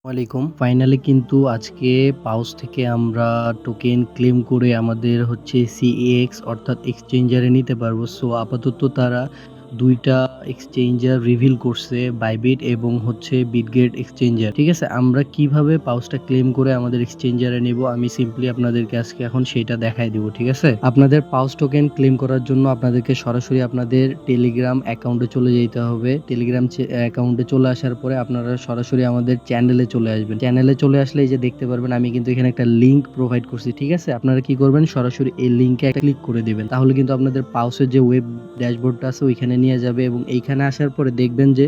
ওয়ালাইকুম। ফাইনালি কিন্তু আজকে পাউচ থেকে আমরা টোকেন ক্লেম করে আমাদের হচ্ছে CEX অর্থাৎ এক্সচেঞ্জারে নিতে পারবো। সো আপাতত তারা ২ টা এক্সচেঞ্জার রিভিল করছে বাইবিট এবং হচ্ছে বিটগেট এক্সচেঞ্জার। ঠিক আছে? আমরা কিভাবে পাউচটা ক্লেম করে আমাদের এক্সচেঞ্জারে নিবো আমি সিম্পলি আপনাদেরকে আজকে এখন সেইটা দেখায় দিব। ঠিক আছে? আপনাদের পাউচ টোকেন ক্লেম করার জন্য আপনাদেরকে সরাসরি আপনাদের টেলিগ্রাম অ্যাকাউন্টে চলে যাইতে হবে। টেলিগ্রাম অ্যাকাউন্টে চলে আসার পরে আপনারা সরাসরি আমাদের চ্যানেলে চলে আসবেন। চ্যানেলে চলে আসলে এই যে দেখতে পারবেন আমি কিন্তু এখানে একটা লিংক প্রোভাইড করছি। ঠিক আছে? আপনারা কি করবেন সরাসরি এই লিংকে একটা ক্লিক করে দিবেন। তাহলে কিন্তু আপনাদের পাউচের যে ওয়েব ড্যাশবোর্ডটা আছে ওইখানে নিয়ে যাবে এবং এইখানে আসার পরে দেখবেন যে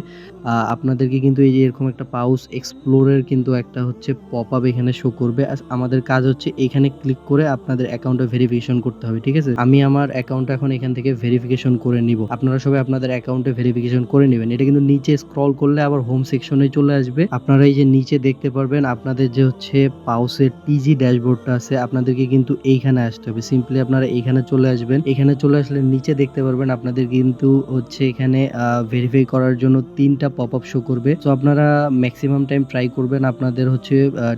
আপনাদেরকে কিন্তু এই যে এরকম একটা পাউচ এক্সপ্লোরের কিন্তু একটা হচ্ছে পপআপ এখানে শো করবে। আমাদের কাজ হচ্ছে এখানে ক্লিক করে আপনাদের অ্যাকাউন্টটা ভেরিফিকেশন করতে হবে। ঠিক আছে? আমি আমার অ্যাকাউন্টটা এখন এখান থেকে ভেরিফিকেশন করে নিব। আপনারা সবাই আপনাদের অ্যাকাউন্টে ভেরিফিকেশন করে নিবেন। এটা কিন্তু নিচে স্ক্রল করলে আবার হোম সেকশনে চলে আসবে। আপনারা এই যে নিচে দেখতে পারবেন আপনাদের যে হচ্ছে পাউচের টিজি ড্যাশবোর্ডটা আছে আপনাদেরকে কিন্তু এইখানে আসতে হবে। সিম্পলি আপনারা এইখানে চলে আসবেন। এখানে চলে আসলে নিচে দেখতে পারবেন আপনাদের কিন্তু হচ্ছে এখানে ভেরিফাই করার জন্য ৩ টা পপআপ শো করবে। সো আপনারা ম্যাক্সিমাম টাইম ট্রাই করবেন আপনাদের হচ্ছে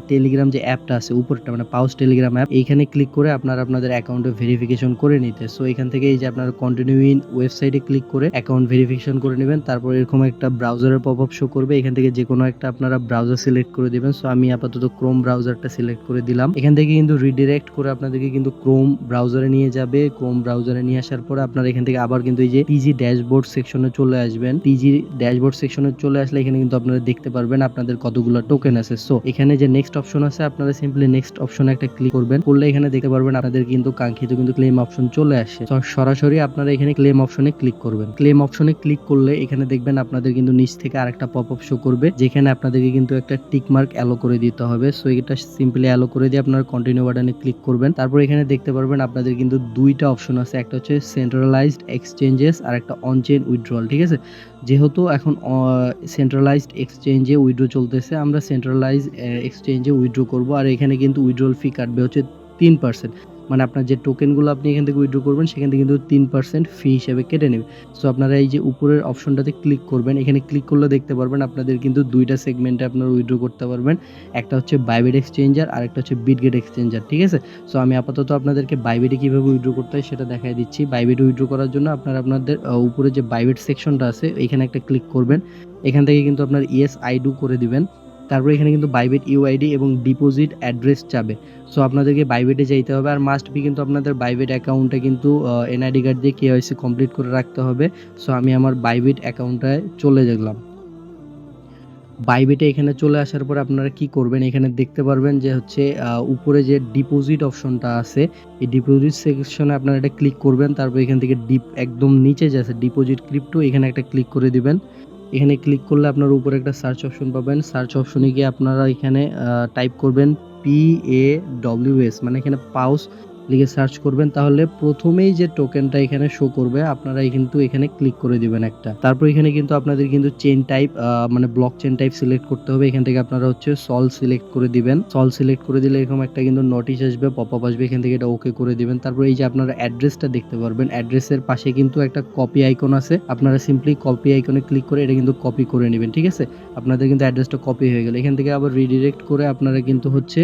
টেলিগ্রাম যে অ্যাপটা আছে উপরটা মানে পাউচ টেলিগ্রাম অ্যাপ এইখানে ক্লিক করে আপনারা আপনাদের অ্যাকাউন্টে ভেরিফিকেশন করে নিতে। সো এখান থেকে এই যে আপনারা কন্টিনিউ ইন ওয়েবসাইটে ক্লিক করে অ্যাকাউন্ট ভেরিফিকেশন করে নেবেন। তারপর এরকম একটা ব্রাউজারের পপআপ শো করবে। এখান থেকে যেকোনো একটা আপনারা ব্রাউজার সিলেক্ট করে দিবেন। সো আমি আপাতত ক্রোম ব্রাউজারটা সিলেক্ট করে দিলাম। এখান থেকে কিন্তু রিডিরেক্ট করে আপনাদেরকে কিন্তু ক্রোম ব্রাউজারে নিয়ে যাবে। ক্রোম ব্রাউজারে নিয়ে আসার পরে আপনারা এখান থেকে আবার কিন্তু এই যে টিজি ড্যাশবোর্ড সেকশনে চলে আসবেন। টিজি ড্যাশবোর্ড সেকশনে চলে আসলে এখানে কিন্তু আপনারা দেখতে পারবেন আপনাদের কতগুলো টোকেন আছে। সো এখানে যে নেক্সট অপশন আছে আপনারা সিম্পলি নেক্সট অপশনে একটা ক্লিক করবেন। করলে এখানে দেখতে পারবেন আপনাদের কিন্তু কাঙ্ক্ষিত কিন্তু ক্লেম অপশন চলে আসে। তো সরাসরি আপনারা এখানে ক্লেম অপশনে ক্লিক করবেন। ক্লেম অপশনে ক্লিক করলে এখানে দেখবেন আপনাদের কিন্তু নিচ থেকে আরেকটা পপআপ শো করবে যেখানে আপনাদেরকে কিন্তু একটা টিক মার্ক অ্যালো করে দিতে হবে। সো এটা সিম্পলি অ্যালো করে দিয়ে আপনারা কন্টিনিউ বাটনে ক্লিক করবেন। তারপর এখানে দেখতে পারবেন আপনাদের কিন্তু ২ টা অপশন আছে। একটা হচ্ছে সেন্ট্রালাইজড এক্সচেঞ্জেস আর একটা অন চেইন উইথড্রল। ঠিক আছে? যেহেতু এখন সেন্ট্রালাইজড এক্সচেঞ্জে উইথড্র চলতেছে আমরা সেন্ট্রালাইজড এক্সচেঞ্জে উইথড্র করব আর এখানে কিন্তু উইথড্রল ফি কাটবে হচ্ছে ৩%। মানে আপনার যে টোকেনগুলো আপনি এখান থেকে উইথড্র করবেন সেখান থেকে কিন্তু ৩% ফি হিসেবে কেটে নেবে। সো আপনারা এই যে উপরের অপশনটাতে ক্লিক করবেন। এখানে ক্লিক করলে দেখতে পারবেন আপনাদের কিন্তু ২ টা সেগমেন্টে আপনারা উইথড্র করতে পারবেন। একটা হচ্ছে বাইবিট এক্সচেঞ্জার আর একটা হচ্ছে বিটগেট এক্সচেঞ্জার। ঠিক আছে? সো আমি আপাতত আপনাদেরকে বাইবিটে কিভাবে উইথড্র করতে হয় সেটা দেখায় দিচ্ছি। বাইবিটে উইথড্র করার জন্য আপনারা আপনাদের উপরে যে বাইবিট সেকশনটা আছে এখানে একটা ক্লিক করবেন। এখান থেকে কিন্তু আপনার ইয়েস আই ডু করে দিবেন। তারপরে এখানে কিন্তু বাইবিট ইউআইডি এবং ডিপোজিট অ্যাড্রেস চাবে। সো আপনাদেরকে বাইবিটে যাইতে হবে আর মাস্ট বি কিন্তু আপনাদের বাইবিট অ্যাকাউন্টে কিন্তু এনআইডি কার্ড দিয়ে কেওয়াইসি কমপ্লিট করে রাখতে হবে। সো আমি আমার বাইবিট অ্যাকাউন্টটায় চলে গেলাম। বাইবিটে এখানে চলে আসার পর আপনারা কি করবেন এখানে দেখতে পারবেন যে হচ্ছে উপরে যে ডিপোজিট অপশনটা আছে এই ডিপোজিট সেকশনে আপনারা এটা ক্লিক করবেন। তারপর এখান থেকে একদম নিচে যে আছে ডিপোজিট ক্রিপ্টো এখানে একটা ক্লিক করে দিবেন। এখানে ক্লিক করলে আপনার উপরে একটা সার্চ অপশন পাবেন। সার্চ অপশনে গিয়ে আপনারা এখানে টাইপ করবেন PAWS মানে এখানে পাউস লিখে সার্চ করবেন। তাহলে প্রথমেই যে টোকেনটা এখানে শো করবে আপনারা কিন্তু এখানে ক্লিক করে দিবেন একটা। তারপর এখানে কিন্তু আপনাদের কিন্তু চেইন টাইপ মানে ব্লক চেইন টাইপ সিলেক্ট করতে হবে। এখান থেকে আপনারা হচ্ছে সল সিলেক্ট করে দিবেন। সল সিলেক্ট করে দিলে এরকম একটা কিন্তু নোটিশ আসবে, পপআপ আসবে। এখান থেকে এটা ওকে করে দিবেন। তারপর এই যে আপনারা অ্যাড্রেসটা দেখতে পারবেন। অ্যাড্রেসের পাশে কিন্তু একটা কপি আইকন আছে। আপনারা সিম্পলি কপি আইকনে ক্লিক করে এটা কিন্তু কপি করে নেবেন। ঠিক আছে? আপনাদের কিন্তু অ্যাড্রেসটা কপি হয়ে গেল। এখান থেকে আবার রিডিরেক্ট করে আপনারা কিন্তু হচ্ছে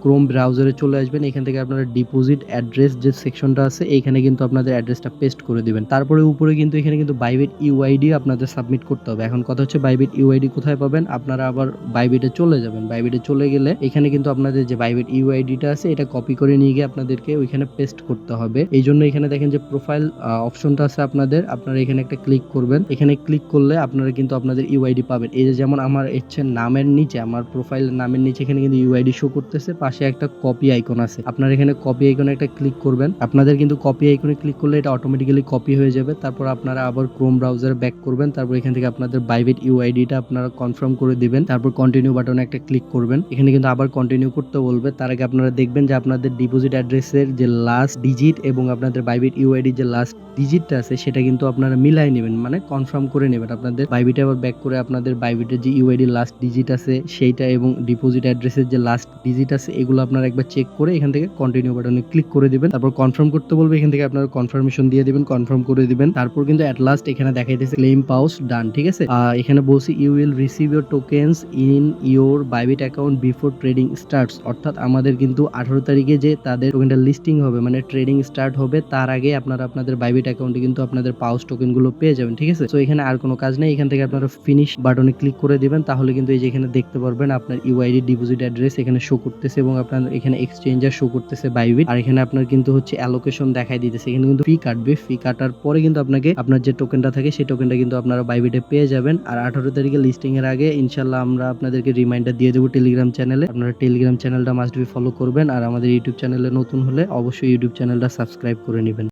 ক্রোম ব্রাউজারে চলে আসবেন। এখান থেকে আপনারা ডিপোজিট অ্যাড্রেস যে সেকশনটা আছে এইখানে কিন্তু আপনাদের অ্যাড্রেসটা পেস্ট করে দিবেন। তারপরে উপরে কিন্তু এখানে কিন্তু বাইবিট ইউআইডি আপনাদের সাবমিট করতে হবে। এখন কথা হচ্ছে বাইবিট ইউআইডি কোথায় পাবেন? আপনারা আবার বাইবিটে চলে যাবেন। বাইবিটে চলে গেলে এখানে কিন্তু আপনাদের যে বাইবিট ইউআইডিটা আছে এটা কপি করে নিয়ে গিয়ে আপনাদেরকে ওইখানে পেস্ট করতে হবে। এই জন্য এখানে দেখেন যে প্রোফাইল অপশনটা আছে আপনাদের। আপনারা এখানে একটা ক্লিক করবেন। এখানে ক্লিক করলে আপনারা কিন্তু আপনাদের ইউআইডি পাবেন। এই যে যেমন আমার হচ্ছে নামের নিচে আমার প্রোফাইলের নামের নিচে এখানে কিন্তু ইউআইডি শো করতেছে। পাশে একটা কপি আইকন আছে। আপনারা এখানে কপি আইকনে একটা ক্লিক করবেন। আপনাদের কিন্তু কপি আইকনে ক্লিক করলে এটা অটোমেটিক্যালি কপি হয়ে যাবে। তারপর আপনারা আবার ক্রোম ব্রাউজারে ব্যাক করবেন। তারপর এখান থেকে আপনাদের বাইবিট ইউআইডিটা আপনারা কনফার্ম করে দিবেন। তারপর কন্টিনিউ বাটনে একটা ক্লিক করবেন। এখানে কিন্তু আবার কন্টিনিউ করতে বলবে। তার আগে আপনারা দেখবেন যে আপনাদের ডিপোজিট অ্যাড্রেসের যে লাস্ট ডিজিট এবং আপনাদের বাইবিট ইউআইডি যে লাস্ট ডিজিটটা আছে সেটা কিন্তু আপনারা মিলাই নেবেন, মানে কনফার্ম করে নেবেন। আপনাদের বাইবিটে আবার ব্যাক করে আপনাদের বাইবিটের যে ইউআইডি লাস্ট ডিজিট আছে সেইটা এবং ডিপোজিট অ্যাড্রেসের যে লাস্ট ডিজিট আছে এগুলো আপনারা একবার চেক করে এখান থেকে কন্টিনিউ বাটনে ক্লিক করে দিবেন। তারপর কনফার্ম করতে বলবে, এখান থেকে আপনারা কনফার্মেশন দিয়ে দিবেন, কনফার্ম করে দিবেন। তারপর কিন্তু এট লাস্ট এখানে দেখাইতেছে ক্লেম পাউস ডান, ঠিক আছে? এখানে বলছি you will receive your tokens in your Bybit account before trading starts, অর্থাৎ আমাদের কিন্তু 18 তারিখে যে তাদের টোকেনটা লিস্টিং হবে মানে ট্রেডিং স্টার্ট হবে তার আগে আপনারা আপনাদের বাইবিট অ্যাকাউন্টে কিন্তু আপনাদের পাউস টোকেন গুলো পেয়ে যাবেন, ঠিক আছে? তো এখানে আর কোনো কাজ নেই, এখান থেকে আপনারা ফিনিশ বাটনে ক্লিক করে দিবেন। তাহলে কিন্তু এই যে এখানে দেখতে পারবেন আপনার ইউআইডি ডিপোজিট অ্যাড্রেস এখানে শো করতেছে এবং আপনার এখানে এক্সচেঞ্জার শো করতেছে বাইবিট, আর এখানে আপনার কিন্তু হচ্ছে অ্যালোকেশন দেখাই দিতেছে। এখানে কিন্তু ফি কাটবে, ফি কাটার পরে কিন্তু আপনাকে আপনার যে টোকেনটা থাকে সেই টোকেনটা কিন্তু আপনারা বাইবিটে পেয়ে যাবেন। আর 18 তারিখে লিস্টিং এর আগে ইনশাআল্লাহ আমরা আপনাদেরকে রিমাইন্ডার দিয়ে দেবো টেলিগ্রাম চ্যানেলে। আপনারা টেলিগ্রাম চ্যানেলটা মাস্ট বি ফলো করবেন, আর আমাদের ইউটিউব চ্যানেলে নতুন হলে অবশ্যই ইউটিউব চ্যানেলটা সাবস্ক্রাইব করে নেবেন।